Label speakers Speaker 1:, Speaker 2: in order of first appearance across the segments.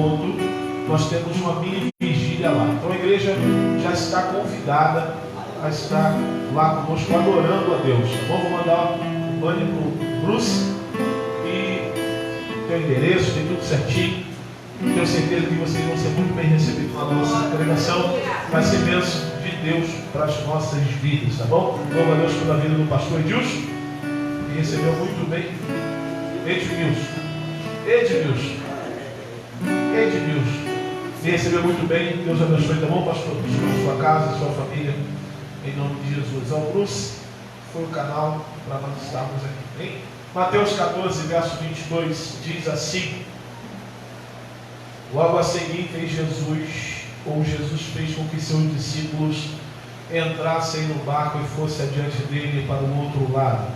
Speaker 1: ponto, nós temos uma mini vigília lá. Então a igreja já está convidada a estar lá conosco, adorando a Deus. Tá bom? Vou mandar um banner para o Bruce e tem o endereço, tem tudo certinho. Tenho certeza que vocês vão ser muito bem recebidos na nossa pregação. Vai ser bênção de Deus para as nossas vidas, tá bom? Louvo a Deus pela vida do pastor Edilson, que recebeu muito bem. Edmilson, me recebeu muito bem. Deus abençoe, tá bom, pastor? Sua casa, sua família, em nome de Jesus. Ao Bruce foi o canal para nós estarmos aqui, hein? Mateus 14, verso 22 diz assim: logo a seguir Jesus fez com que seus discípulos entrassem no barco e fossem adiante dele para o outro lado,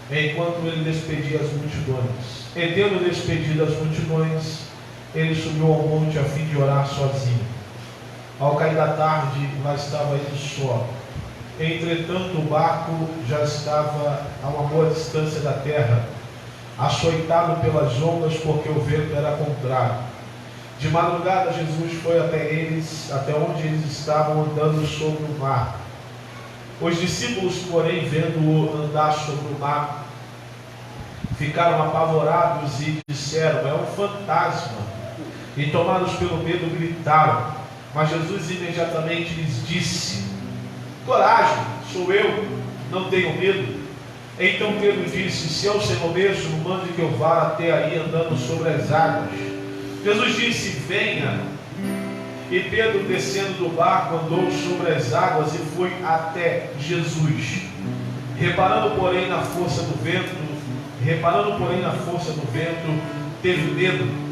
Speaker 1: enquanto ele despedia as multidões. E tendo despedido as multidões, ele subiu ao monte a fim de orar sozinho. Ao cair da tarde, lá estava ele só. Entretanto, o barco já estava a uma boa distância da terra, açoitado pelas ondas, porque o vento era contrário. De madrugada, Jesus foi até eles, até onde eles estavam andando sobre o mar. Os discípulos, porém, vendo-o andar sobre o mar, ficaram apavorados e disseram: é um fantasma. E tomados pelo medo, gritaram. Mas Jesus imediatamente lhes disse: coragem, sou eu, não tenho medo. Então Pedro disse: se é o Senhor mesmo, mande que eu vá até aí andando sobre as águas. Jesus disse: venha. E Pedro, descendo do barco, andou sobre as águas e foi até Jesus. Reparando porém na força do vento, teve medo.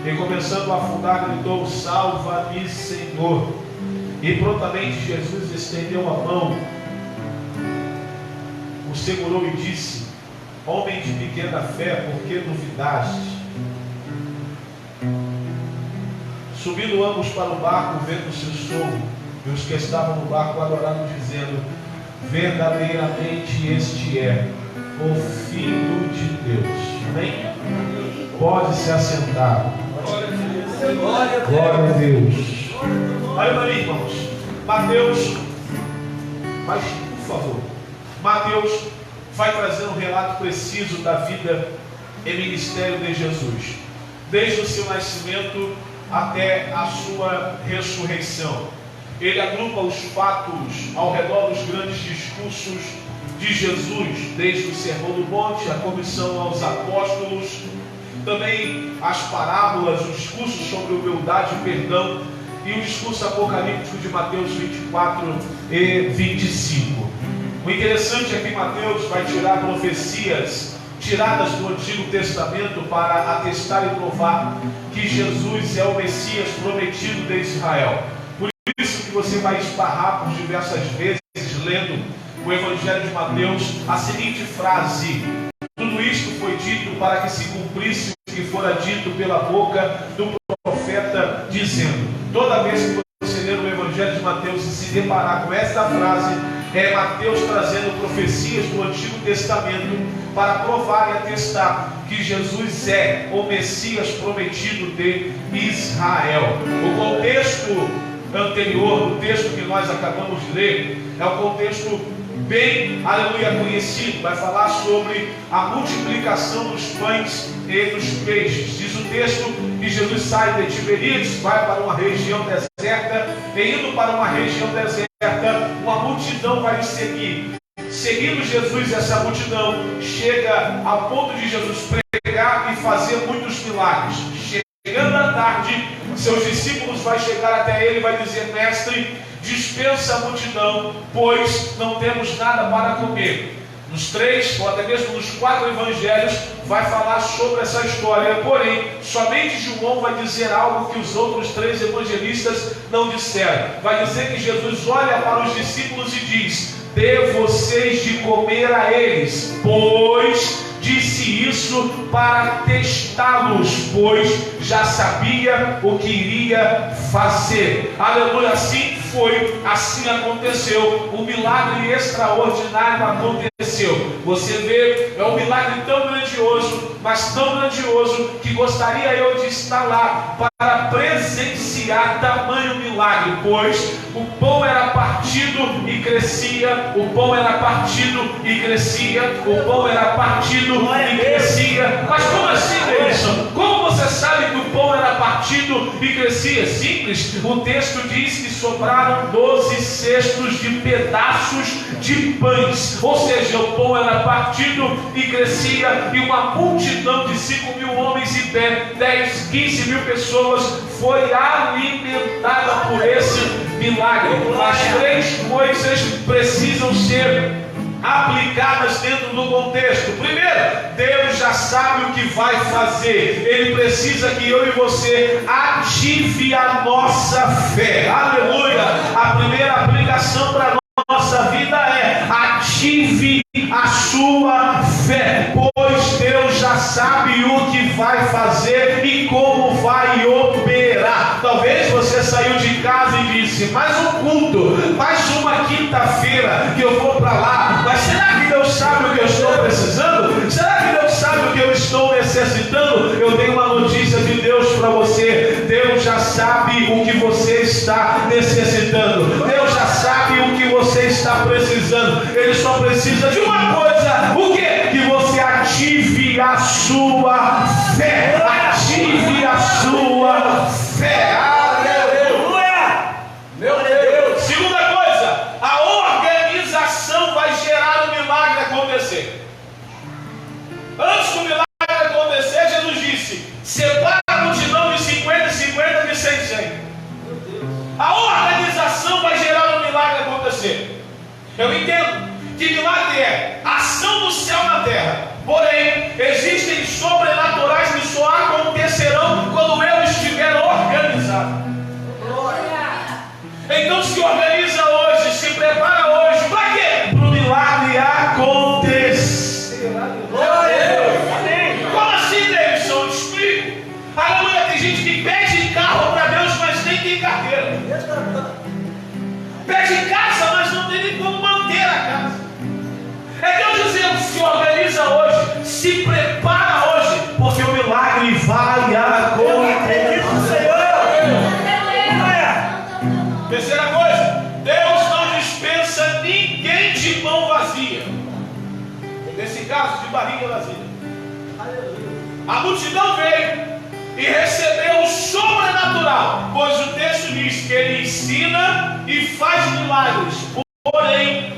Speaker 1: E começando a afundar, gritou: salva-me, Senhor. E prontamente Jesus estendeu a mão, o segurou e disse: homem de pequena fé, por que duvidaste? Subindo ambos para o barco, o vento cessou, e os que estavam no barco adoraram, dizendo: verdadeiramente este é o Filho de Deus. Amém? Pode se assentar. Glória a Deus. Olha para mim, irmãos. Mateus, mas por favor, Mateus vai trazer um relato preciso da vida e ministério de Jesus, desde o seu nascimento até a sua ressurreição. Ele agrupa os fatos ao redor dos grandes discursos de Jesus, desde o Sermão do Monte, a comissão aos apóstolos, também as parábolas, o discurso sobre humildade e perdão, e o discurso apocalíptico de Mateus 24 e 25. O interessante é que Mateus vai tirar profecias tiradas do Antigo Testamento para atestar e provar que Jesus é o Messias prometido de Israel. Por isso que você vai esbarrar por diversas vezes, lendo o Evangelho de Mateus, a seguinte frase: tudo isto foi dito para que se cumprisse o que fora dito pela boca do profeta, dizendo. Toda vez que você ler o Evangelho de Mateus e se deparar com esta frase, é Mateus trazendo profecias do Antigo Testamento para provar e atestar que Jesus é o Messias prometido de Israel. O contexto anterior do texto que nós acabamos de ler é um contexto bem, aleluia, conhecido. Vai falar sobre a multiplicação dos pães e dos peixes. Diz o texto que Jesus sai de Tiberíades, vai para uma região deserta, e indo para uma região deserta, uma multidão vai lhe seguir. Seguindo Jesus, essa multidão chega ao ponto de Jesus pregar e fazer muitos milagres. Chegando à tarde, seus discípulos vão chegar até ele e vai dizer: mestre, dispensa a multidão, pois não temos nada para comer. Nos 3 ou até mesmo nos 4 evangelhos vai falar sobre essa história, porém somente João vai dizer algo que os outros 3 evangelistas não disseram. Vai dizer que Jesus olha para os discípulos e diz: dê vocês de comer a eles, pois disse isso para testá-los, pois já sabia o que iria fazer. Aleluia, assim foi, assim aconteceu. Um milagre extraordinário aconteceu aconteceu. Você vê, é um milagre tão grandioso, mas tão grandioso, que gostaria eu de estar lá para presenciar tamanho milagre, pois o pão era partido e crescia, o pão era partido e crescia, o pão era partido e crescia. Mas como assim, Deilson? Como você sabe que o pão era partido e crescia? Simples, o texto diz que sobraram 12 cestos de pedaços de pães, ou seja, o pão era partido e crescia, e uma multidão de 5.000 homens e 10, 15 mil pessoas foi alimentada por esse milagre. As 3 coisas precisam ser aplicadas dentro do contexto. Primeiro, Deus já sabe o que vai fazer. Ele precisa que eu e você ative a nossa fé. Aleluia! A primeira aplicação para nossa vida é: ative a sua fé, pois Deus já sabe o que vai fazer e como vai operar. Talvez você saiu de casa e disse: mais um culto, mais uma quinta-feira que eu vou para lá, mas será que Deus sabe o que eu estou precisando? Será que Deus sabe o que eu estou necessitando? Eu tenho uma notícia de Deus para você: Deus já sabe o que você está necessitando, Deus já sabe o que você está precisando. Ele só precisa de uma coisa: o que? Que você ative a sua fé. Ative a sua fé. Aleluia! Meu Deus! Segunda coisa, a organização vai gerar o milagre acontecer. Antes do milagre acontecer, Jesus disse: separa a multidão de 50 e 50, de 100 e 100. A organização vai gerar o milagre acontecer. Eu entendo que milagre é ação do céu na terra, porém existem sobrenaturais que só acontecerão quando eu estiver organizado. Então se organiza hoje, se prepara hoje. Para quê? Para o milagre acontecer. Como assim, Davidson? Eu te explico. Aleluia, tem gente que pede carro para Deus, mas nem tem carteira. Pede casa, mas não tem nem como manter a casa. É Deus dizendo: se organiza hoje, se prepara hoje, porque o milagre vai acontecer. Terceira coisa, Deus não dispensa ninguém de mão vazia. Nesse caso, de barriga vazia. A multidão veio e recebeu o sobrenatural, pois o texto diz que ele ensina e faz milagres, porém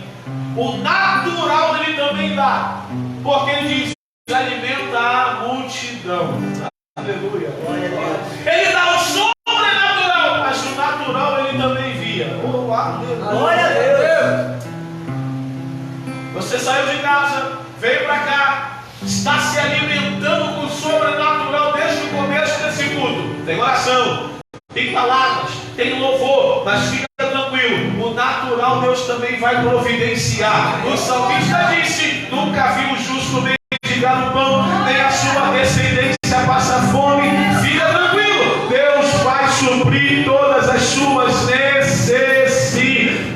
Speaker 1: o natural ele também dá, porque ele diz: alimenta a multidão. Aleluia. Ele dá o sobrenatural, mas o natural ele também envia. Glória a Deus. Você saiu de casa, veio para cá, está se alimentando com o sobrenatural desde o começo desse culto. Tem oração, tem palavras, tem louvor, mas fica tranquilo, o natural Deus também vai providenciar. O salmista disse: nunca vi o justo mendigar no pão, nem a sua descendência passa fome. Fica tranquilo, Deus vai suprir todas as suas necessidades.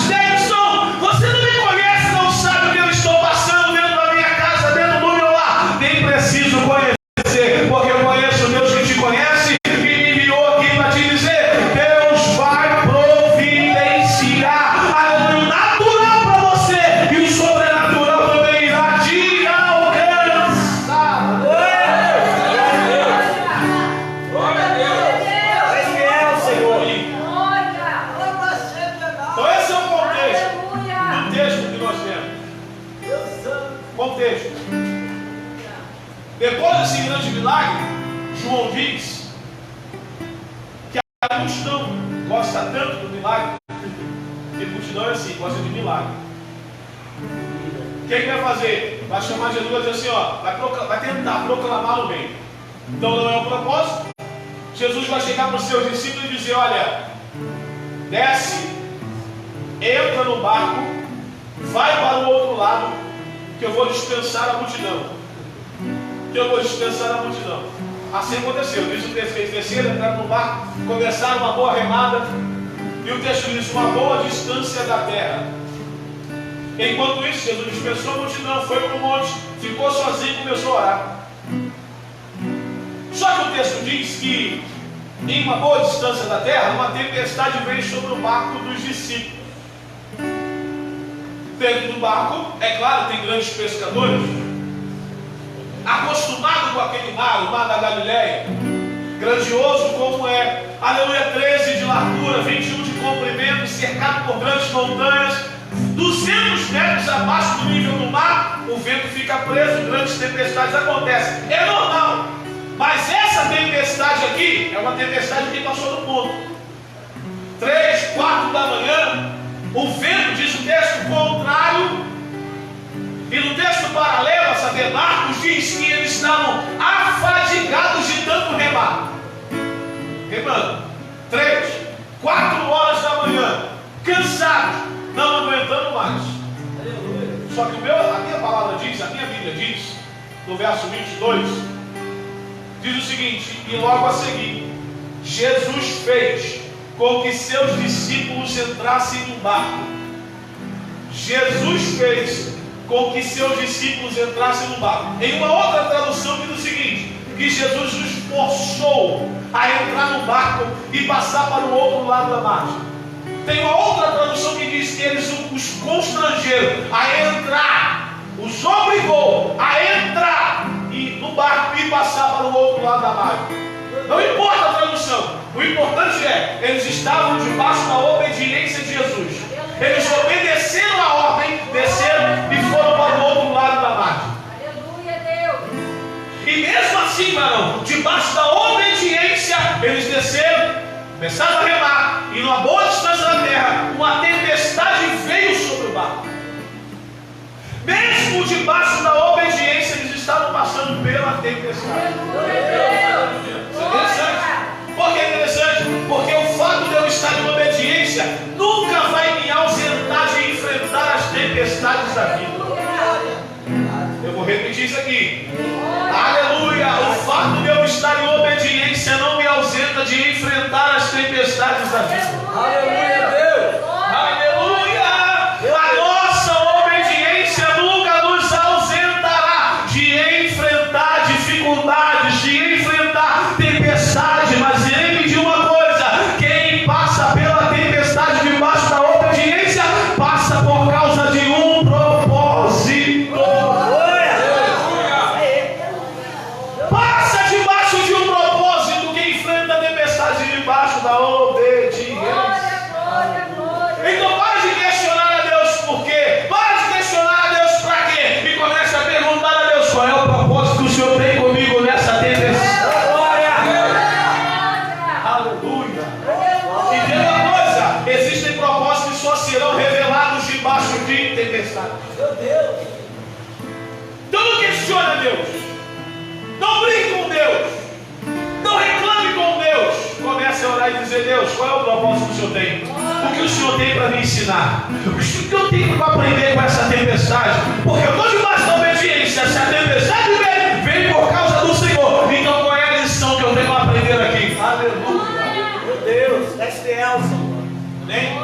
Speaker 1: Davidson, você não me conhece, não sabe o que eu estou passando dentro da minha casa, dentro do meu lar. Nem preciso conhecer, porque eu conheço o Deus que te conhece e me enviou aqui para te dizer: Deus vai providenciar o natural para você e o sobrenatural também irá te alcançar. Glória a Deus! Esse é o Senhor. Então esse é o contexto do texto que nós temos. Contexto. Depois desse grande milagre, João diz que a multidão gosta tanto do milagre, que a multidão é assim, gosta de milagre. O que vai fazer? Vai chamar Jesus e dizer assim: ó, vai tentar proclamar no meio. Então não é o propósito. Jesus vai chegar para os seus discípulos e dizer: olha, desce, entra no barco, vai para o outro lado, que eu vou dispensar a multidão. Assim aconteceu. Diz o texto que eles desceram, entraram no barco, começaram uma boa remada, e o texto diz: uma boa distância da terra. Enquanto isso, Jesus dispensou a multidão, foi para o monte, ficou sozinho e começou a orar. Só que o texto diz que, em uma boa distância da terra, uma tempestade veio sobre o barco dos discípulos. Dentro do barco, é claro, tem grandes pescadores, acostumados com aquele mar, o mar da Galileia, grandioso como é, aleluia, 13 de largura, 21 de comprimento, cercado por grandes montanhas, 200 metros abaixo do nível do mar, o vento fica preso, grandes tempestades acontecem, é normal. Mas essa tempestade aqui é uma tempestade que passou no ponto. 3, 4 da manhã, o vento, diz o texto, contrário. E no texto paralelo a saber, Marcos diz que eles estavam afadigados de tanto remar. Remando. 3, 4 horas da manhã, cansados, não aguentando mais. Só que a minha palavra diz, a minha Bíblia diz, no verso 22, diz o seguinte: e logo a seguir, Jesus fez com que seus discípulos entrassem no barco. Jesus fez com que seus discípulos entrassem no barco. Em uma outra tradução diz o seguinte: que Jesus os forçou a entrar no barco e passar para o outro lado da margem. Tem uma outra tradução que diz que eles os constrangeram a entrar, os obrigou a entrar no barco e passar para o outro lado da margem. Não importa a tradução, o importante é, eles estavam debaixo da obediência de Jesus. Eles obedeceram a ordem, desceram e foram para o outro lado da margem.
Speaker 2: Aleluia, Deus.
Speaker 1: E mesmo assim, varão, debaixo da obediência, eles desceram, começaram a remar, e numa boa distância da terra, uma tempestade veio sobre o barco. Mesmo debaixo da obediência, eles estavam passando pela tempestade. Isso é interessante. Por que é interessante? Porque o fato de eu estar em obediência nunca vai me ausentar de enfrentar as tempestades da vida. Eu vou repetir isso aqui. Aleluia! O fato de eu estar em obediência não me ausenta de enfrentar as tempestades da vida.
Speaker 2: Aleluia, Deus!
Speaker 1: Aleluia! A nossa obediência nunca nos ausentará de enfrentar dificuldades, de enfrentar tempestade. Mas lembre de uma coisa: quem passa pela tempestade debaixo da obediência, passa por causa de um propósito. Passa debaixo de um propósito. Quem enfrenta a tempestade debaixo da obediência. Então para de questionar a Deus por quê. Para de questionar a Deus para quê. E começa a perguntar a Deus: qual é o propósito que o Senhor tem comigo nessa tempestade? Aleluia. E tem uma coisa: existem propósitos que só serão revelados debaixo de tempestade. Então não questione a Deus. Não brigue com Deus. Não reclame com Deus. Comece a orar e dizer: Deus, qual é o propósito que o Senhor tem? O que o Senhor tem para me ensinar? O que eu tenho para aprender com essa tempestade? Porque eu estou debaixo da obediência. Se a tempestade vem por causa do Senhor, então qual é a lição que eu tenho para aprender aqui? Aleluia.
Speaker 3: Meu Deus, desce Elson.
Speaker 1: Amém?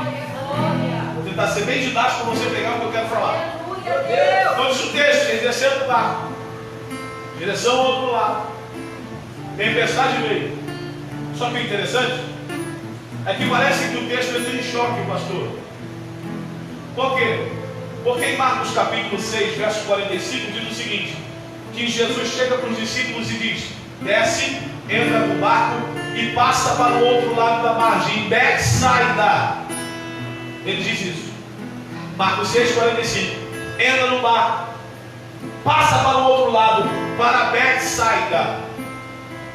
Speaker 1: Vou tentar ser bem didático para você pegar o que eu quero falar.
Speaker 2: Aleluia, Deus!
Speaker 1: Então diz o texto: eles desceram do barco, direção ao outro lado. Tempestade veio. Só que o interessante é que parece que o texto entra em choque, pastor. Por quê? Porque em Marcos capítulo 6, verso 45, diz o seguinte: que Jesus chega para os discípulos e diz: desce, entra no barco e passa para o outro lado da margem, em Betsaida. Ele diz isso. Marcos 6, 45. Entra no barco, passa para o outro lado, para Betsaida.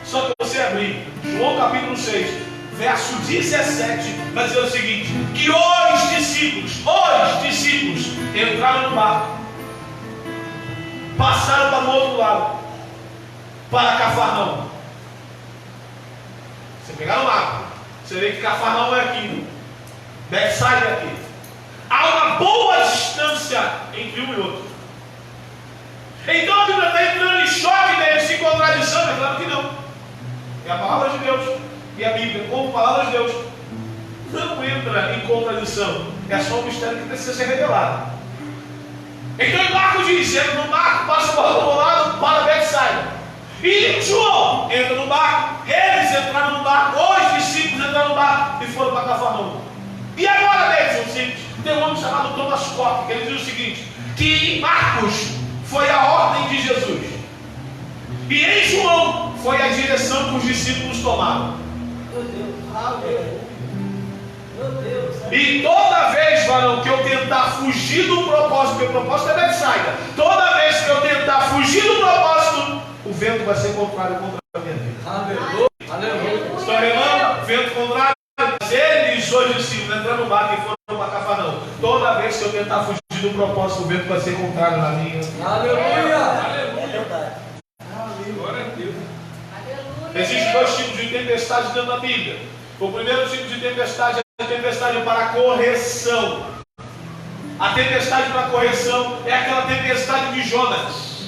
Speaker 1: Só que você abrir João capítulo 6, verso 17, vai dizer o seguinte: que os discípulos entraram no barco, passaram para o outro lado, para Cafarnaum. Você pegar no mapa, você vê que Cafarnaum é aqui, Betsaida é aqui. Há uma boa distância entre um e outro. Então a Bíblia está entrando em choque deles, em contradição. É claro que não. É a palavra de Deus. E a Bíblia, como palavra de Deus, não entra em contradição. É só um mistério que precisa ser revelado. Então em Marcos diz, entra no barco, passa para o outro lado, para Betsaida. E João entra no barco, eles entraram no barco, os discípulos entraram no barco e foram para Cafarnaum. E agora, Deus, simples, tem um homem chamado Thomas Cock, que ele diz o seguinte, que em Marcos foi a ordem de Jesus, e em João foi a direção que os discípulos tomaram.
Speaker 3: Meu Deus. Meu Deus.
Speaker 1: E toda vez, varão, que eu tentar fugir do propósito, porque o propósito é Betsaida, toda vez que eu tentar fugir do propósito, o vento vai ser contrário contra a minha vida.
Speaker 3: Aleluia. Aleluia.
Speaker 1: Estou remando, vento contrário. Mas eles, os discípulos, entrando no barco e foram para Cafarnaum. Toda vez que eu tentar fugir do propósito, o vento vai ser contrário na minha.
Speaker 3: Aleluia. É verdade.
Speaker 1: Glória a Deus.
Speaker 2: Aleluia.
Speaker 1: Existem dois tipos de tempestade dentro da Bíblia. O primeiro tipo de tempestade é a tempestade para correção. A tempestade para correção é aquela tempestade de Jonas.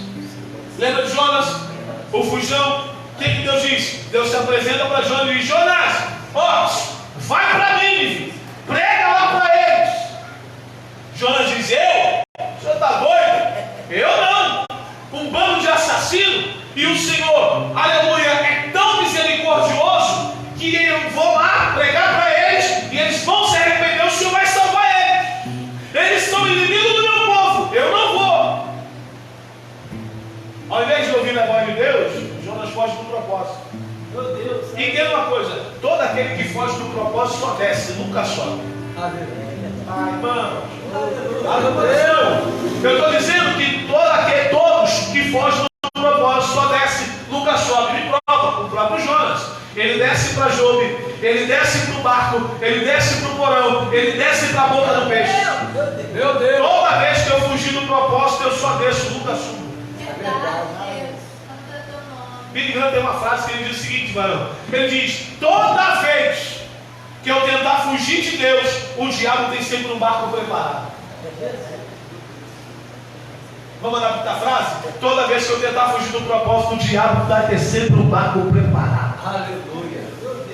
Speaker 1: Lembra de Jonas? O fujão. O que Deus diz? Deus se apresenta para Jonas e diz: Jonas, ó, vai para Nínive, prega lá para eles. Jonas diz: o senhor está doido? Eu não. Um bando de assassino. E o Senhor, aleluia, é tão misericordioso que eu vou lá pregar para eles e eles vão se arrepender. O Senhor vai salvar eles. Eles são inimigos do meu povo. Eu não vou. Ao invés de ouvir a voz de Deus, Jonas foge do propósito.
Speaker 3: Meu Deus.
Speaker 1: Entenda uma coisa: todo aquele que foge do propósito só desce, nunca sobe.
Speaker 3: Aleluia.
Speaker 1: Ai, mano.
Speaker 3: Aleluia.
Speaker 1: Eu estou dizendo que todos que fogem do propósito só desce, nunca sobe. Me prova, o próprio Jonas. Ele desce para Jobe, ele desce para o barco, ele desce para o porão, ele desce para a boca do peixe.
Speaker 3: Meu Deus.
Speaker 1: Toda vez que eu fugir do propósito, eu só desço, nunca subo. Billy Graham tem uma frase que ele diz o seguinte, varão. Ele diz: toda vez que eu tentar fugir de Deus, o diabo tem sempre um barco preparado. Vamos adaptar a frase? Toda vez que eu tentar fugir do propósito, o diabo vai ter sempre um barco preparado.
Speaker 3: Aleluia.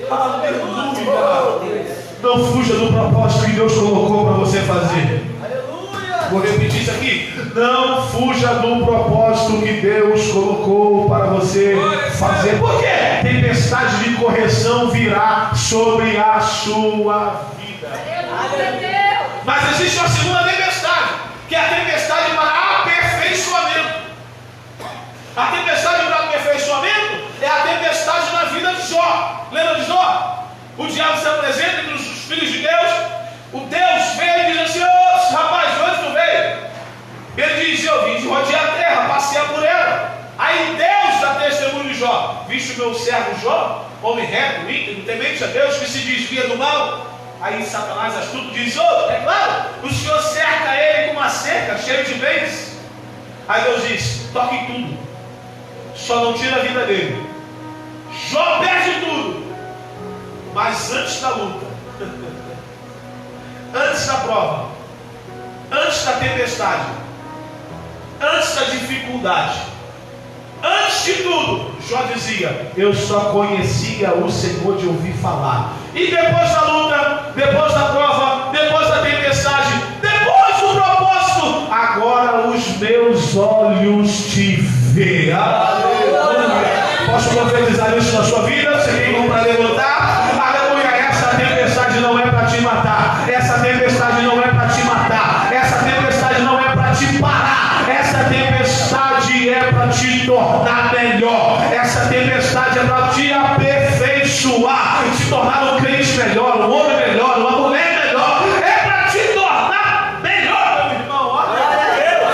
Speaker 1: Aleluia. Não fuja do propósito que Deus colocou para você fazer.
Speaker 3: Aleluia.
Speaker 1: Vou repetir isso aqui. Não fuja do propósito que Deus colocou para você fazer. Por quê? Tempestade de correção virá sobre a sua vida.
Speaker 2: Aleluia.
Speaker 1: Mas existe uma segunda tempestade, que é a tempestade para aperfeiçoamento. A tempestade para aperfeiçoamento é a tempestade na vida de Jó. Lembra de Jó? O diabo se apresenta entre os filhos de Deus. O Deus veio e diz assim: ô rapaz, de onde tu veio? Ele diz: eu vim de rodear a terra, passear por ela. Aí Deus dá testemunho de Jó: viste o meu servo Jó, homem reto, íntegro, temente a Deus, que se desvia do mal. Aí Satanás astuto diz: é claro, o Senhor cerca ele com uma cerca cheia de bens. Aí Deus diz: toque em tudo, só não tira a vida dele. Jó perde tudo, mas antes da luta, antes da prova, antes da tempestade, antes da dificuldade, antes de tudo, Jó dizia: eu só conhecia o Senhor de ouvir falar. E depois da luta, depois da prova, depois da tempestade, depois do propósito, agora os meus olhos te veem. Aleluia. Posso profetizar isso na sua vida? Você tem para levantar? Aleluia. Essa tempestade não é para te matar. Essa tempestade não é para te matar. Essa tempestade não é para te parar. Essa tempestade é para te tornar melhor. Essa tempestade é para te aperfeiçoar, te tornar um crente melhor, um homem melhor, uma mulher melhor. É para te tornar melhor, meu irmão. Olha a Deus.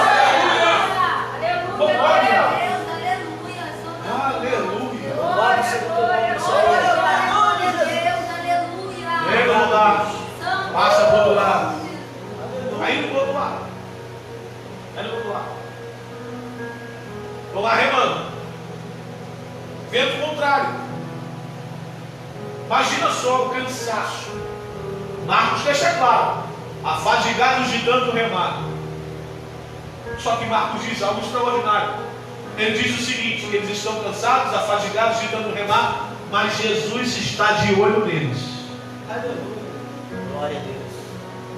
Speaker 1: Aleluia. Pega no lado, passa para o outro lado. Aí no outro lado. Aí no outro lado. Vamos lá, remando. Vento contrário. Imagina só o cansaço. Marcos deixa claro: afadigados de tanto remar. Só que Marcos diz algo extraordinário. Ele diz o seguinte: eles estão cansados, afadigados de tanto remar, mas Jesus está de olho neles.
Speaker 3: Aleluia. Glória a Deus.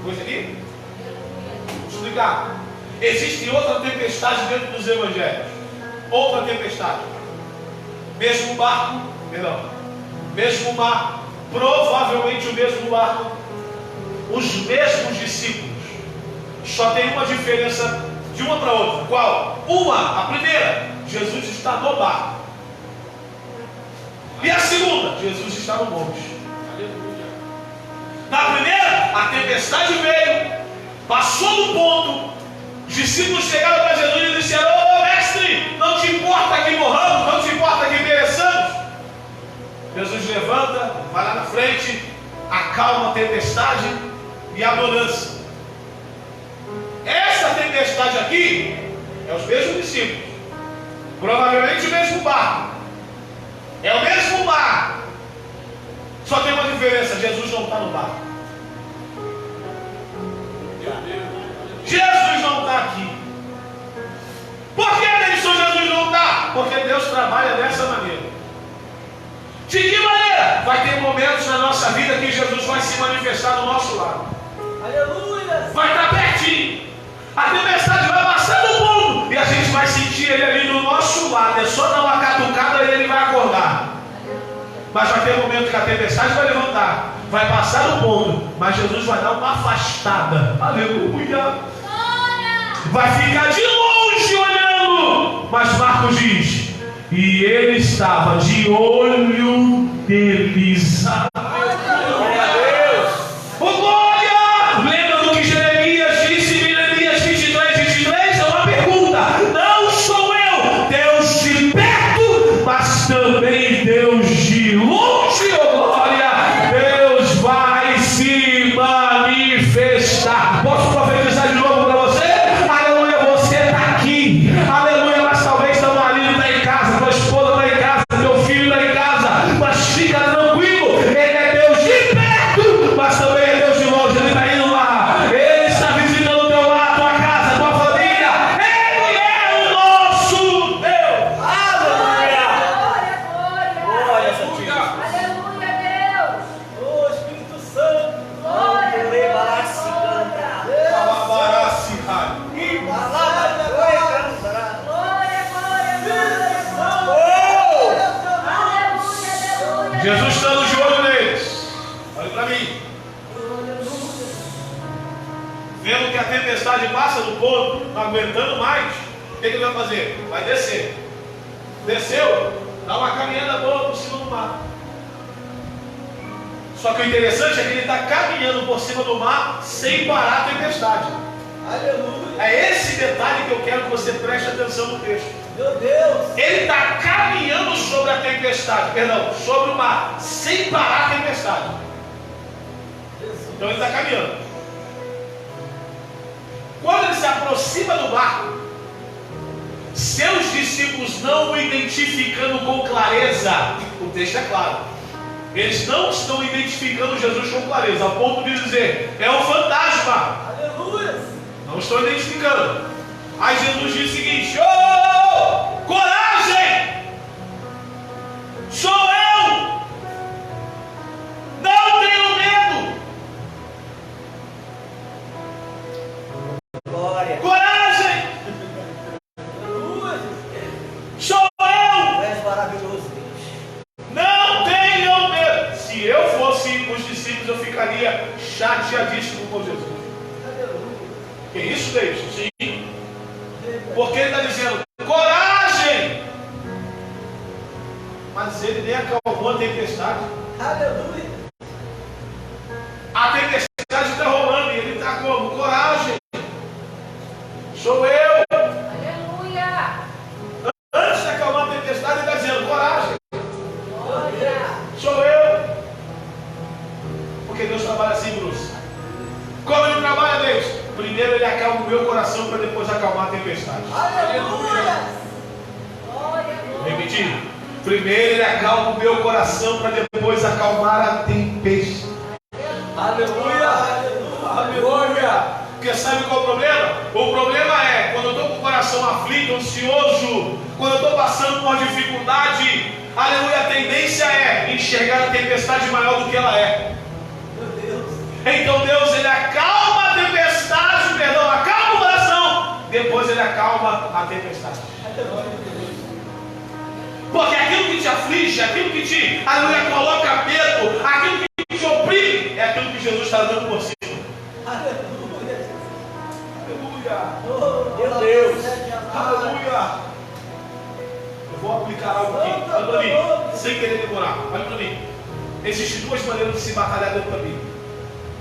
Speaker 1: Coisa aqui? Vou explicar. Existe outra tempestade dentro dos evangelhos. Outra tempestade. Mesmo barco, mesmo mar, provavelmente o mesmo barco, os mesmos discípulos. Só tem uma diferença de uma para outra. Qual? A primeira, Jesus está no barco. E a segunda, Jesus está no monte. Na primeira, a tempestade veio, passou do ponto, os discípulos chegaram para Jesus e disseram: ô mestre, não te importa que morramos, não te importa que pereçamos? Jesus levanta, vai lá na frente, acalma a tempestade e a bonança. Essa tempestade aqui é os mesmos discípulos, provavelmente o mesmo barco, é o mesmo mar. Só tem uma diferença: Jesus não está no barco. Jesus não está aqui. Por que, Denilson, Jesus não está? Porque Deus trabalha dessa maneira. De que maneira? Vai ter momentos na nossa vida que Jesus vai se manifestar do nosso lado.
Speaker 3: Aleluia!
Speaker 1: Vai estar pertinho. A tempestade vai passar do mundo e a gente vai sentir ele ali do nosso lado. É só dar uma catucada e ele vai acordar. Mas vai ter um momento que a tempestade vai levantar, vai passar do ponto, mas Jesus vai dar uma afastada. Aleluia! Vai ficar de longe olhando. Mas Marcos diz: e ele estava de olho deles. Glória a Deus! Oh, glória! Lembra do que Jeremias disse em Jeremias 23, é uma pergunta. Não sou eu, Deus de perto, mas também Deus de longe. Oh, glória! Deus vai se manifestar. Posso profetizar de novo para você? Aleluia, você está aqui. Aleluia, mas talvez seu marido está em casa, tua esposa está em casa, teu filho está em casa. Mas fica tranquilo, ele é Deus de perto, mas também é Deus de longe. Ele está indo lá, ele está visitando o teu lar, tua casa, tua família. Ele é o nosso Deus.
Speaker 3: Aleluia! Glória,
Speaker 2: Aleluia,
Speaker 3: Santíssimo!
Speaker 2: Deus.
Speaker 3: Ô Espírito Santo!
Speaker 2: Glória,
Speaker 1: Jesus estando de olho neles. Olha para mim. Vendo que a tempestade passa do ponto, não aguentando mais, o que ele vai fazer? Vai descer. Desceu, dá uma caminhada boa por cima do mar. Só que o interessante é que ele está caminhando por cima do mar sem parar a tempestade.
Speaker 3: Aleluia!
Speaker 1: É esse detalhe que eu quero que você preste atenção no texto.
Speaker 3: Meu Deus!
Speaker 1: Ele está caminhando sobre a tempestade, sobre o mar, sem parar a tempestade. Então ele está caminhando. Quando ele se aproxima do barco, seus discípulos não o identificando com clareza, o texto é claro, eles não estão identificando Jesus com clareza, ao ponto de dizer: é um fantasma.
Speaker 3: Aleluia!
Speaker 1: Não estou identificando. Aí Jesus diz o seguinte: oh, coragem! Sou eu! Não tenho medo!
Speaker 3: Glória!
Speaker 1: Coragem!
Speaker 3: Aleluia!
Speaker 1: Sou eu!
Speaker 3: Tu és maravilhoso, Deus!
Speaker 1: Não tenham medo! Se eu fosse os discípulos, eu ficaria chateadíssimo com Jesus.
Speaker 3: Aleluia!
Speaker 1: Que isso, Deus? Sim. Porque ele está dizendo: coragem! Mas ele nem acalmou a tempestade.
Speaker 3: Aleluia!
Speaker 1: A tempestade está rolando e ele está como? Coragem! Sou eu!
Speaker 2: Aleluia.
Speaker 1: Antes de acalmar a tempestade, ele está dizendo: coragem!
Speaker 2: Glória.
Speaker 1: Sou eu! Porque Deus trabalha assim, Bruce. Como ele trabalha, Deus? Primeiro ele acalma o meu coração para depois acalmar a tempestade.
Speaker 3: Aleluia!
Speaker 2: Glória.
Speaker 1: Repetir. Primeiro ele acalma o meu coração para depois acalmar a tempestade.
Speaker 3: Aleluia! Aleluia!
Speaker 1: Porque sabe qual é o problema? O problema é quando eu estou com o coração aflito, ansioso, quando eu estou passando por uma dificuldade, aleluia, a tendência é enxergar a tempestade maior do que ela é.
Speaker 3: Meu Deus!
Speaker 1: Então Deus, ele acalma a tempestade, acalma o coração. acalma a tempestade. Porque aquilo que te aflige, aquilo que te, aleluia, coloca medo, aquilo que te oprime, é aquilo que Jesus está dando por cima.
Speaker 3: Aleluia.
Speaker 1: Aleluia.
Speaker 3: Meu Deus.
Speaker 1: Aleluia. Eu vou aplicar algo aqui. Olha para mim, sem querer demorar. Olha para mim. Existem duas maneiras de se batalhar dentro da Bíblia.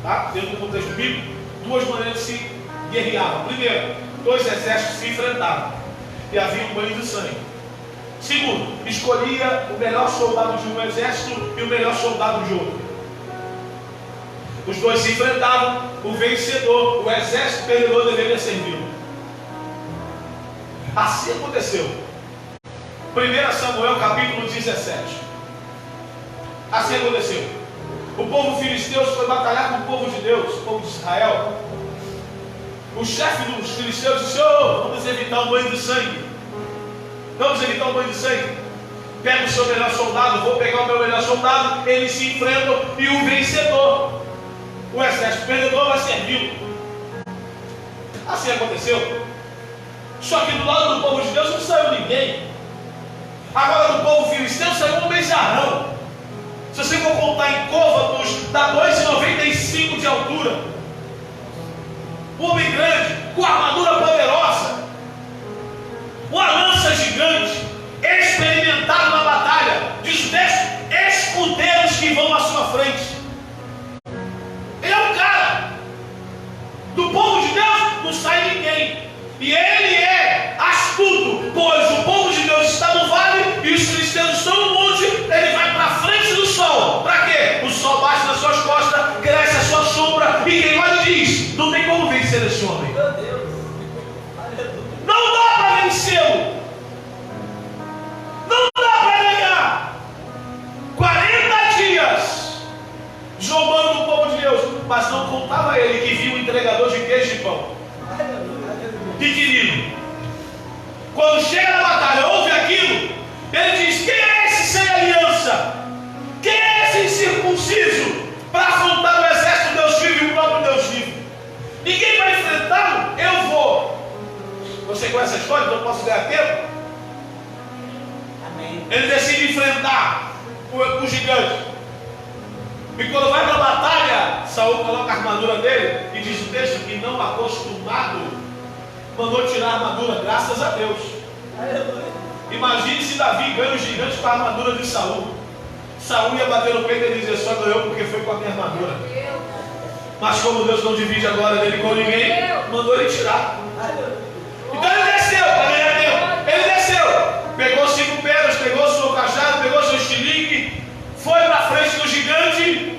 Speaker 1: Tá? Dentro do contexto bíblico, duas maneiras de se guerrear. Primeiro, dois exércitos se enfrentavam e havia um banho de sangue. Segundo, escolhia o melhor soldado de um exército e o melhor soldado de outro. Os dois se enfrentavam, o vencedor, o exército perdedor deveria servi-lo. Assim aconteceu. 1 Samuel capítulo 17. Assim aconteceu. O povo filisteu foi batalhar com o povo de Deus, o povo de Israel. O chefe dos filisteus disse: "Oh, vamos evitar um banho de sangue. Vamos evitar um banho de sangue. Pega o seu melhor soldado, vou pegar o meu melhor soldado." Eles se enfrentam e o vencedor, o exército perdedor, vai servi-lo. Assim aconteceu. Só que do lado do povo de Deus não saiu ninguém. Agora do povo filisteu saiu um bejarrão. Se você for contar em côvados, dá 2,95 de altura. Um homem grande, com armadura poderosa, uma lança gigante, experimentado na batalha, dos 10 escudeiros que vão à sua frente. Ele é um cara. Do povo de Deus não sai ninguém. E ele é astuto, pois o povo de Deus está no vale e os filisteus estão no monte. Ele vai para frente do sol. Para quê? O sol bate nas suas costas, cresce a sua sombra, e quem olha diz: não tem como vencer esse homem.
Speaker 3: Meu Deus.
Speaker 1: Não dá para vencê-lo. Não dá para ganhar. 40 dias zombando o povo de Deus, mas não contava ele que viu um entregador de queijo e pão pequenino. Quando chega na batalha, ouve aquilo, ele diz: quem é esse sem aliança? Quem é esse incircunciso para afrontar o exército de Deus vivo e o próprio Deus vivo? Ninguém vai enfrentá-lo, eu vou. Você conhece a história, então posso ganhar tempo?
Speaker 3: Amém.
Speaker 1: Ele decide enfrentar o gigante. E quando vai para a batalha, Saul coloca a armadura dele e diz o texto que, não acostumado, mandou tirar a armadura, graças a Deus.
Speaker 3: Aleluia.
Speaker 1: Imagine se Davi ganha o gigante com a armadura de Saul. Saul ia bater no peito e dizer: só ganhou porque foi com a minha armadura. Mas como Deus não divide a glória dele com ninguém, mandou ele tirar. Então ele desceu para ganhar tempo. Ele desceu, pegou 5 pedras, pegou seu cajado, pegou seu estilingue, foi para frente do gigante.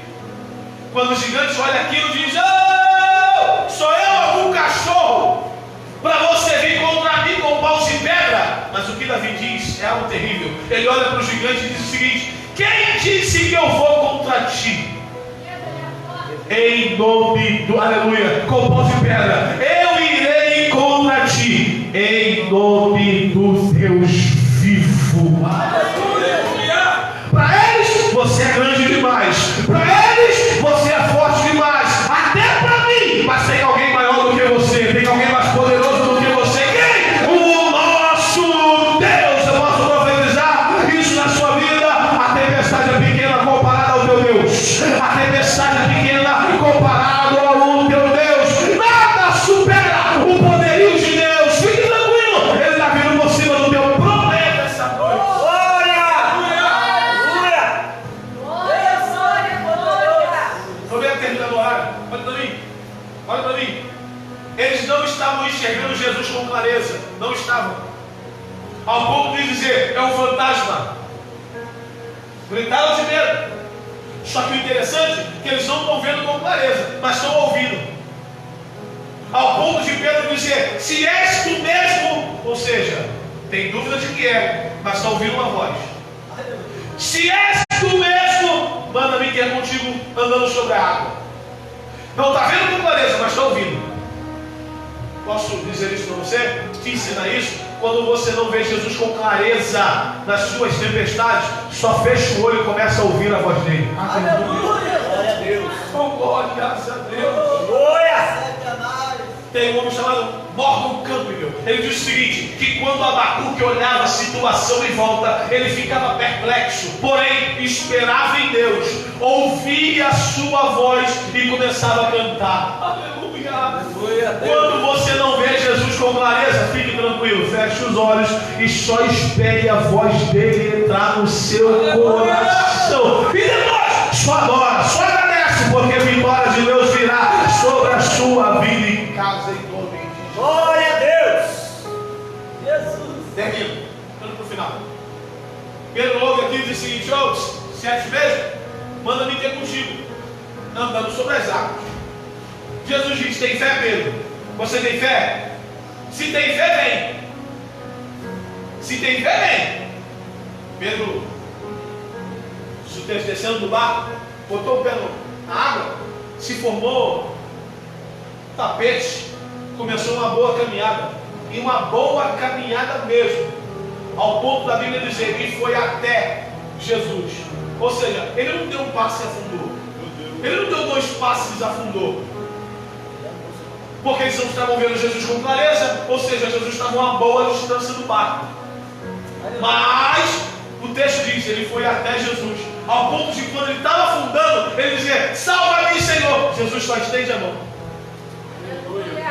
Speaker 1: Quando o gigante olha aquilo, diz: oh, sou eu algum cachorro para você vir contra mim com paus de pedra? Mas o que Davi diz é algo terrível. Ele olha para o gigante e diz o seguinte: quem disse que eu vou contra ti? Em nome do, aleluia, com paus de pedra, eu irei contra ti, em nome do Deus vivo. Aleluia. Para eles você é grande demais, para eles você é forte demais, até para mim. Mas tem alguém maior do que você, tem alguém mais poderoso do que você. Quem? O nosso Deus. Eu posso profetizar isso na sua vida. A tempestade é pequena comparada ao teu Deus. A tempestade é pequena comparado ao teu Deus. Nada supera o poderio de Deus. Fique tranquilo, ele está vindo por cima do teu problema essa noite. Estou bem terminando o horário. Olha para mim. Olha para mim. Eles não estavam enxergando Jesus com clareza. Não estavam. Ao ponto de dizer: é um fantasma. Gritaram de medo. Só que o interessante é que eles não estão vendo com clareza, mas estão ouvindo. Ao ponto de Pedro dizer: se és tu mesmo, ou seja, tem dúvida de que é, mas está ouvindo uma voz. Se és tu mesmo, manda-me ter contigo andando sobre a água. Não está vendo com clareza, mas está ouvindo. Posso dizer isso para você? Te ensinar isso? Quando você não vê Jesus com clareza nas suas tempestades, só fecha o olho e começa a ouvir a voz dele.
Speaker 3: Aleluia. Glória a Deus.
Speaker 1: Oh, glória a Deus.
Speaker 3: Glória.
Speaker 1: Tem um homem chamado Morgan Campbell. Ele diz o seguinte: que quando Abacuque olhava a situação em volta, ele ficava perplexo, porém esperava em Deus, ouvia a sua voz e começava a cantar. Aleluia!
Speaker 3: Aleluia.
Speaker 1: Quando você não vê Jesus com clareza, fique tranquilo, feche os olhos e só espere a voz dele entrar no seu coração. E depois, só adora, só agradece, porque a vitória de Deus virá sobre a sua vida em casa em nome de Jesus.
Speaker 3: Glória a Deus. Jesus.
Speaker 1: Termino, estamos para o final. Pedro ouve aqui e diz o seguinte: se é mesmo, manda-me ter contigo, andando sobre as águas. Jesus diz: tem fé, Pedro? Você tem fé? Se tem fé, vem. Se tem fé, vem. Pedro, descendo do barco, botou o pé na água, se formou tapete, começou uma boa caminhada. E uma boa caminhada mesmo, ao ponto da Bíblia dizer que foi até Jesus. Ou seja, ele não deu um passo e afundou. Ele não deu 2 passos e desafundou. Porque eles não estavam vendo Jesus com clareza, ou seja, Jesus estava a uma boa distância do barco. Mas o texto diz, ele foi até Jesus, ao ponto de quando ele estava afundando, ele dizia: salva-me, Senhor. Jesus só estende a mão.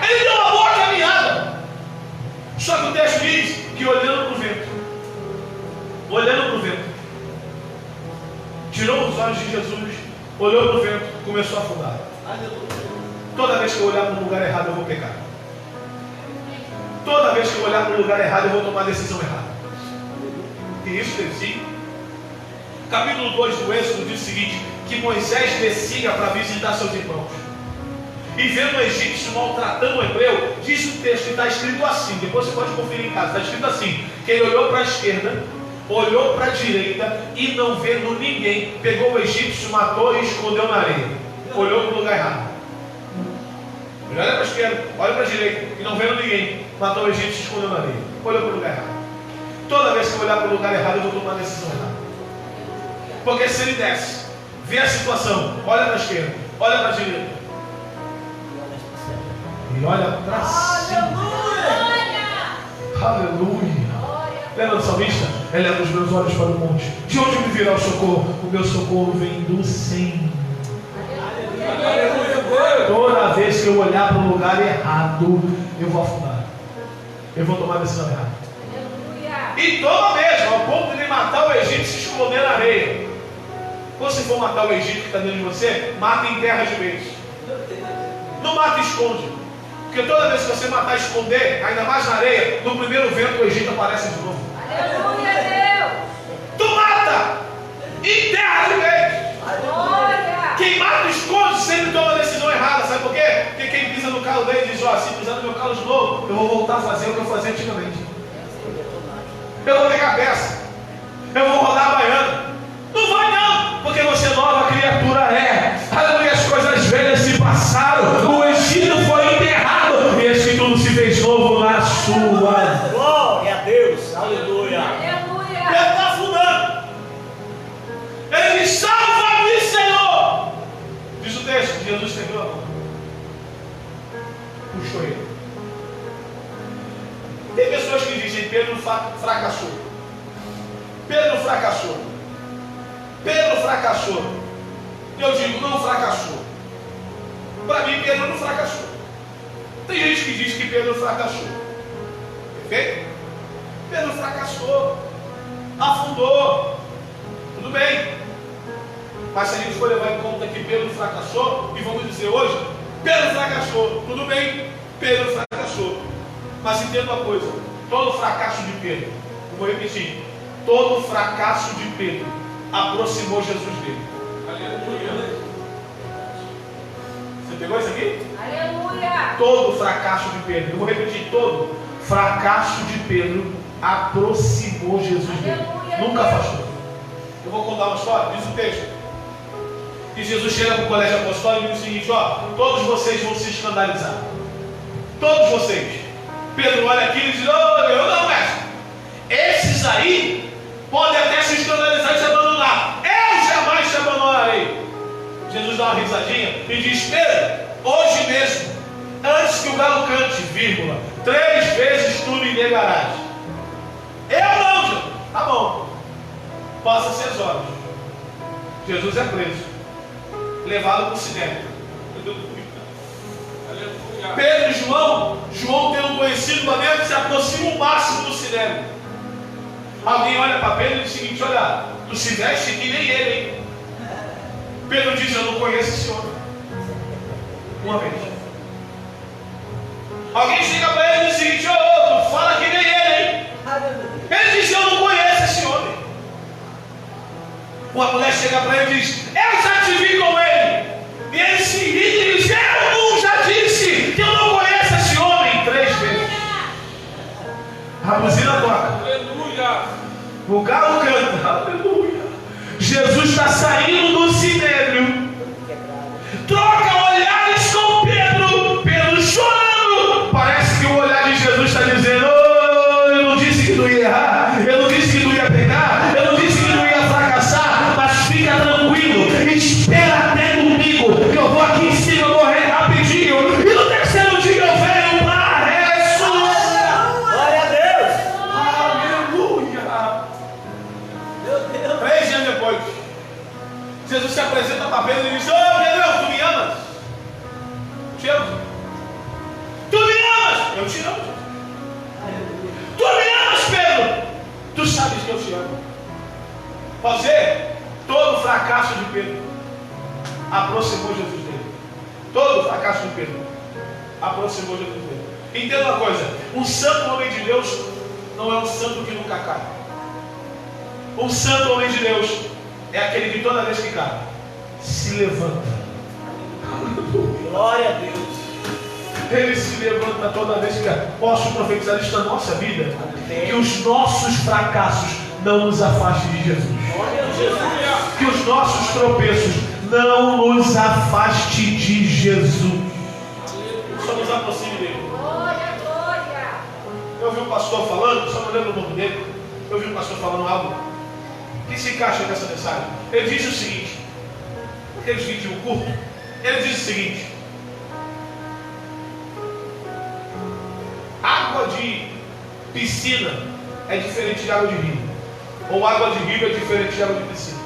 Speaker 1: Ele deu uma boa caminhada. Só que o texto diz que olhando para o vento, tirou os olhos de Jesus, olhou para o vento, começou a afundar. Toda vez que eu olhar para um lugar errado, eu vou pecar. Toda vez que eu olhar para um lugar errado, eu vou tomar a decisão errada. E isso teve sim. Capítulo 2 do Êxodo diz o seguinte: que Moisés descia para visitar seus irmãos. E vendo o egípcio maltratando o hebreu, diz o texto, e está escrito assim, depois você pode conferir em casa, está escrito assim, que ele olhou para a esquerda, olhou para a direita, e não vendo ninguém, pegou o egípcio, matou e escondeu na areia. Olhou para o lugar errado. Ele olha para a esquerda, olha para a direita, e não vendo ninguém, matou o egípcio e escondeu na areia. Olhou para o lugar errado. Toda vez que eu olhar para o lugar errado, eu vou tomar a decisão errada. Porque se ele desce, vê a situação, olha para a esquerda, olha para a direita, e olha para cima. Aleluia. Lembra do salmista? Eleva os meus olhos para o monte. De onde me virá o socorro? O meu socorro vem do Senhor. Toda vez que eu olhar para o lugar errado, eu vou afundar. Eu vou tomar a decisão errada. E toma mesmo, ao ponto de matar o egípcio e se esconder na areia. Quando você for matar o egípcio que está dentro de você, mata em terra de vez. Não mata e esconde. Porque toda vez que você matar e esconder, ainda mais na areia, no primeiro vento o Egito aparece de novo.
Speaker 2: Aleluia, Deus!
Speaker 1: Tu mata! Enterra de vez!
Speaker 2: Glória!
Speaker 1: Quem mata e esconde sempre toma a decisão errada. Sabe por quê? Porque quem pisa no calo dele diz: se pisar no meu calo de novo, eu vou voltar a fazer o que eu fazia antigamente. Eu vou pegar a peça. Eu vou rodar a baiana. Não vai não! Porque você nova criatura é. Aleluia, as coisas velhas se passaram. O Egito foi enterrado. E esse tudo se fez novo na sua.
Speaker 3: Glória a Deus. Aleluia.
Speaker 2: Aleluia!
Speaker 1: Ele está afundando. Ele diz: salva-me, Senhor. Diz o texto: Jesus pegou a mão, puxou ele. Tem pessoas que dizem: Pedro fracassou. Pedro fracassou. Pedro fracassou. Eu digo: não fracassou. Para mim, Pedro não fracassou. Tem gente que diz que Pedro fracassou. Perfeito? Pedro fracassou. Afundou. Tudo bem. Mas se a gente for levar em conta que Pedro fracassou, e vamos dizer hoje: Pedro fracassou. Tudo bem, Pedro fracassou. Mas entenda uma coisa: todo fracasso de Pedro, eu vou repetir, todo fracasso de Pedro aproximou Jesus dele. Aleluia. Você pegou isso aqui?
Speaker 2: Aleluia!
Speaker 1: Todo fracasso de Pedro, eu vou repetir, todo fracasso de Pedro aproximou Jesus dele.
Speaker 2: Aleluia.
Speaker 1: Nunca afastou. Eu vou contar uma história, diz o texto. E Jesus chega para o colégio apostólico e diz o seguinte: todos vocês vão se escandalizar. Todos vocês. Pedro olha aqui e diz: eu não, mestre. Esses aí podem até se escandalizar e se abandonar. Eu jamais te abandonarei. Jesus dá uma risadinha e diz: Pedro, hoje mesmo, antes que o galo cante, 3 vezes tu me negarás. Eu não, Jesus. Tá bom. Passa-se as horas. Jesus é preso. Levado para o sinédrio. Pedro e João tendo conhecido lá dentro, se aproximam o máximo do sinédrio. Alguém olha para Pedro e diz o seguinte: olha, tu se veste que nem ele, hein? Pedro diz: eu não conheço esse homem. Uma vez. Alguém chega para ele e diz o seguinte: ô, tu fala que nem ele, hein? Ele diz: eu não conheço esse homem. Uma mulher chega para ele e diz: eu já te vi com ele. E ele se irrita e diz: eu não já disse que eu não conheço esse homem 3 vezes. A buzina toca.
Speaker 3: Aleluia.
Speaker 1: O galo canta. Aleluia. Jesus está saindo do sinédrio. Troca olhares com Pedro. Pedro chorando. Parece que o olhar de Jesus está dizendo: oh, eu não disse que tu ia errar. Eu não disse que tu ia pecar. Eu não disse que tu ia fracassar. Mas fica tranquilo. Espera até domingo, que eu vou aqui em cima morrer rapidinho. E no terceiro dia eu venho para ressuscitar.
Speaker 3: Glória a Deus.
Speaker 1: Aleluia.
Speaker 3: Meu Deus.
Speaker 1: 3 dias depois, Jesus se apresenta para Pedro e diz: ô Pedro, tu me amas? Te amo. Tu me amas? Eu te amo. Tu me amas, Pedro? Tu sabes que eu te amo. Fazer todo o fracasso de Pedro aproximou Jesus dele. Todo o fracasso de Pedro aproximou Jesus dele. Entenda uma coisa: um santo homem de Deus não é um santo que nunca cai. Um santo homem de Deus é aquele que toda vez que cai, se levanta.
Speaker 3: Glória a Deus.
Speaker 1: Ele se levanta toda vez que cai. Posso profetizar isto na nossa vida? Que os nossos fracassos não nos afastem de Jesus.
Speaker 3: Glória a Jesus.
Speaker 1: Que os nossos tropeços não nos afastem de Jesus. Só nos aproxime dele.
Speaker 2: Glória, glória.
Speaker 1: Eu vi um pastor falando, só não lembro o nome dele. Eu vi um pastor falando algo que se encaixa nessa mensagem. Ele disse o seguinte: aqueles vídeos curtos. Ele disse o seguinte: água de piscina é diferente de água de rio. Ou água de rio é diferente de água de piscina.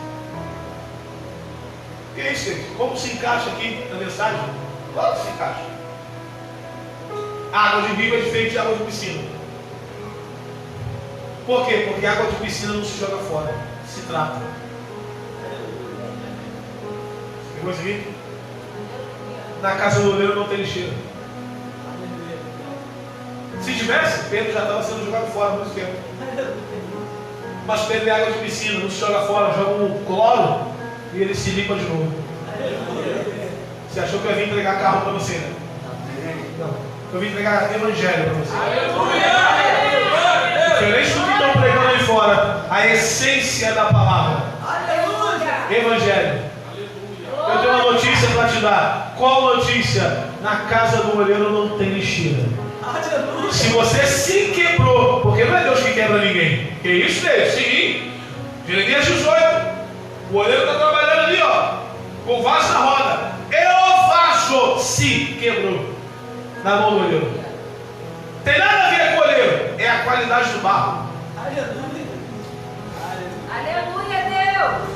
Speaker 1: O que é isso, gente? Como se encaixa aqui na mensagem? Claro que se encaixa. Água de rio é diferente de água de piscina. Por quê? Porque água de piscina não se joga fora, se trata. Pegou isso aqui? Na casa do oleiro não tem lixeira. Se tivesse, Pedro já estava sendo jogado fora há muito tempo. Mas Pedro é água de piscina, não se joga fora, joga um cloro e ele se limpa de novo. Você achou que eu ia vir entregar carro para você, né? Não. Eu vim entregar evangelho para você. Diferente do que estão pregando aí fora, a essência da palavra. Evangelho. Eu tenho uma notícia para te dar. Qual notícia? Na casa do olheiro não tem lixeira. Se você se quebrou, porque não é Deus que quebra ninguém. Que isso, Deus? Sim. Jeremias 18. O olheiro está trabalhando ali, ó, com o vaso na roda. E o vaso se quebrou na mão do olheiro. Tem nada a ver com o olheiro. É a qualidade do barro.
Speaker 2: Aleluia, Deus.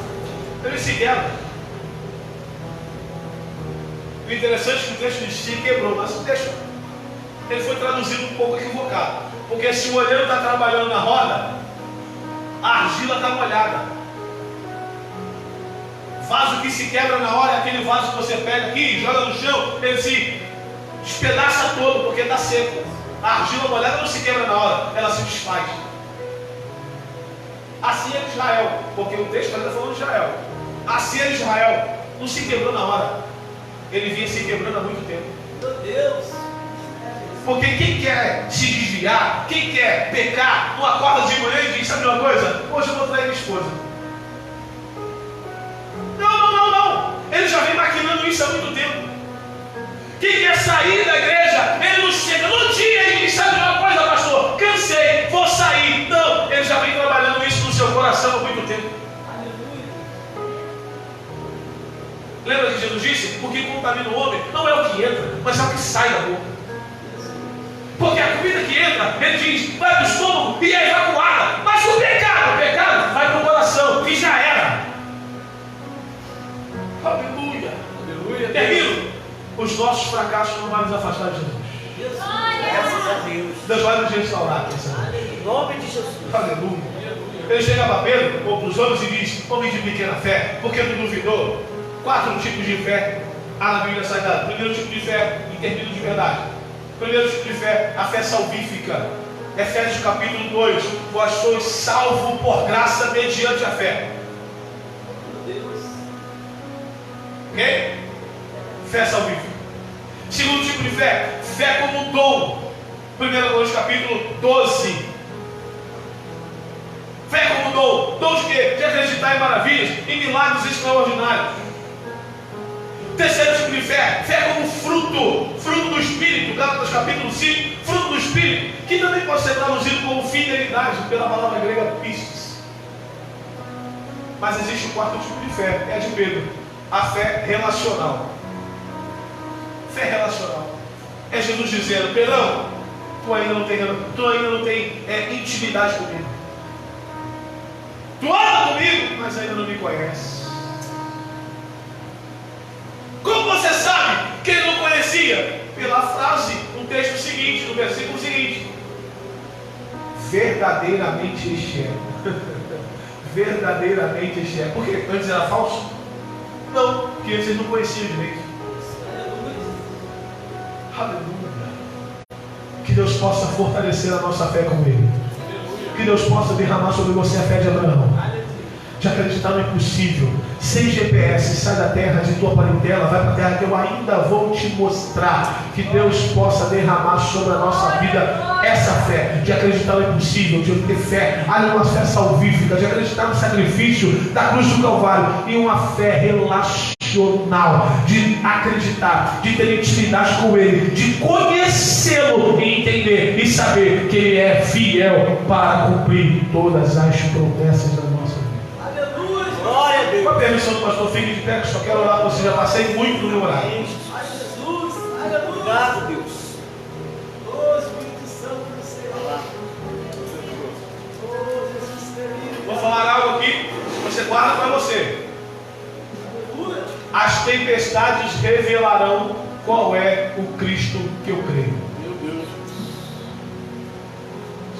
Speaker 1: Ele se quebra. O interessante é que o texto diz se quebrou, mas o texto ele foi traduzido um pouco equivocado. Porque se o olheiro está trabalhando na roda, a argila está molhada. Vaso que se quebra na hora é aquele vaso que você pega aqui, joga no chão, ele se despedaça todo porque está seco. A argila molhada não se quebra na hora, ela se desfaz. Assim é Israel, porque o texto está falando de Israel. Assim é Israel, não se quebrou na hora. Ele vinha se quebrando há muito tempo.
Speaker 3: Meu Deus.
Speaker 1: Porque quem quer se desviar, quem quer pecar, não acorda de manhã e diz: sabe uma coisa? Hoje eu vou trair minha esposa. Não. Ele já vem maquinando isso há muito tempo. Quem quer sair da igreja, ele não chega no dia e diz: sabe uma coisa, pastor? Cansei, vou sair. Não, ele já vem trabalhando isso no seu coração há muito tempo. Lembra que Jesus disse? Porque contamina o homem não é o que entra, mas é o que sai da boca. Porque a comida que entra, ele diz, vai para o estômago e é evacuada. Mas o pecado vai para o coração e já era. Aleluia.
Speaker 3: Aleluia.
Speaker 1: Termino. Os nossos fracassos não vão nos afastar de Jesus.
Speaker 3: Graças a Deus.
Speaker 1: Deus vai nos restaurar. Pensamento.
Speaker 3: Em nome de Jesus.
Speaker 1: Aleluia. Ele chega para Pedro, ou para os homens, e diz: homem de pequena fé, porque tu duvidou? 4 tipos de fé há na Bíblia Sagrada. Primeiro tipo de fé, intervido de verdade. Primeiro tipo de fé, a fé salvífica. Efésios capítulo 2: vós sois salvos por graça mediante a fé. Ok? Fé salvífica. Segundo tipo de fé, fé como dom. 1 Coríntios capítulo 12. Fé como dom. Dom de quê? De acreditar em maravilhas, em milagres extraordinários. Terceiro tipo de fé, fé como fruto do Espírito. Gálatas capítulo 5, fruto do Espírito, que também pode ser traduzido como fidelidade, pela palavra grega pistis. Mas existe o quarto tipo de fé, é a de Pedro, a fé relacional. Fé relacional. É Jesus dizendo: Pedrão, tu ainda não tem intimidade comigo. Tu anda comigo, mas ainda não me conhece. Como você sabe que ele não conhecia? Pela frase, no texto seguinte, no versículo seguinte: verdadeiramente este é. Verdadeiramente este é. Por quê? Antes era falso? Não, porque antes eles não conheciam direito. Aleluia. Que Deus possa fortalecer a nossa fé com Ele. Que Deus possa derramar sobre você a fé de Abraão, de acreditar no impossível. Sem GPS, sai da terra de tua parentela, vai para a terra que eu ainda vou te mostrar. Que Deus possa derramar sobre a nossa vida essa fé, de acreditar no impossível, de ter fé, uma fé salvífica, de acreditar no sacrifício da cruz do Calvário, e uma fé relacional, de acreditar, de ter intimidade com Ele, de conhecê-lo e entender e saber que Ele é fiel para cumprir todas as promessas da nossa vida.
Speaker 3: Aleluia. Glória a Deus.
Speaker 1: Com a permissão do pastor, fique de pé, que só quero orar, você já passei muito no meu horário.
Speaker 3: Ai, Jesus. Aleluia. Obrigado, Deus. Oh, Espírito Santo do Senhor. Oh, Jesus querido.
Speaker 1: Vou falar algo aqui, você guarda para você. As tempestades revelarão qual é o Cristo que eu creio.
Speaker 3: Meu Deus.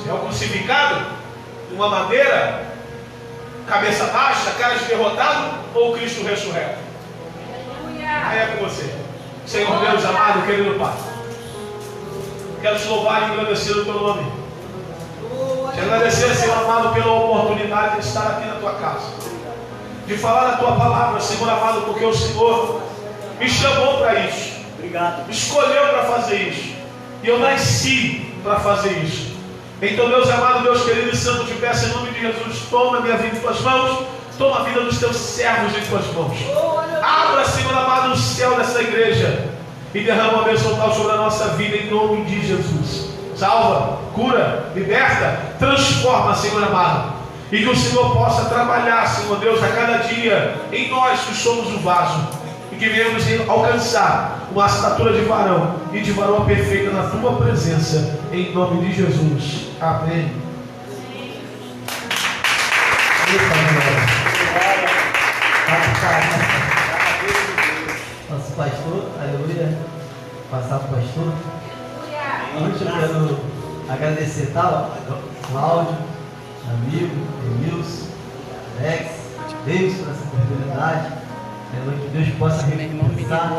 Speaker 1: Se é o crucificado, uma madeira, cabeça baixa, cara de derrotado, ou o Cristo ressurreto? Aí é com você. Senhor Deus amado, querido Pai, quero te louvar e agradecer o teu nome. Te agradecer, Senhor amado, pela oportunidade de estar aqui na tua casa, de falar a tua palavra, Senhor amado, porque o Senhor me chamou para isso.
Speaker 3: Obrigado.
Speaker 1: Me escolheu para fazer isso. E eu nasci para fazer isso. Então, Deus amado, Deus querido e santo, te peço em nome de Jesus, toma minha vida em tuas mãos, toma a vida dos teus servos em tuas mãos. Abra, Senhor amado, o céu dessa igreja e derrama a bênção tal sobre a nossa vida em nome de Jesus. Salva, cura, liberta, transforma, Senhor amado. E que o Senhor possa trabalhar, Senhor Deus, a cada dia em nós que somos o vaso. E que venhamos alcançar uma estatura de varão e de varoa perfeita na tua presença. Em nome de Jesus. Amém.
Speaker 4: Nosso pastor, aleluia. Passar para o pastor. Antes eu quero agradecer, tá? Cláudio, amigo, Emilson, Alex, Deus por essa oportunidade. Que Deus possa recompensar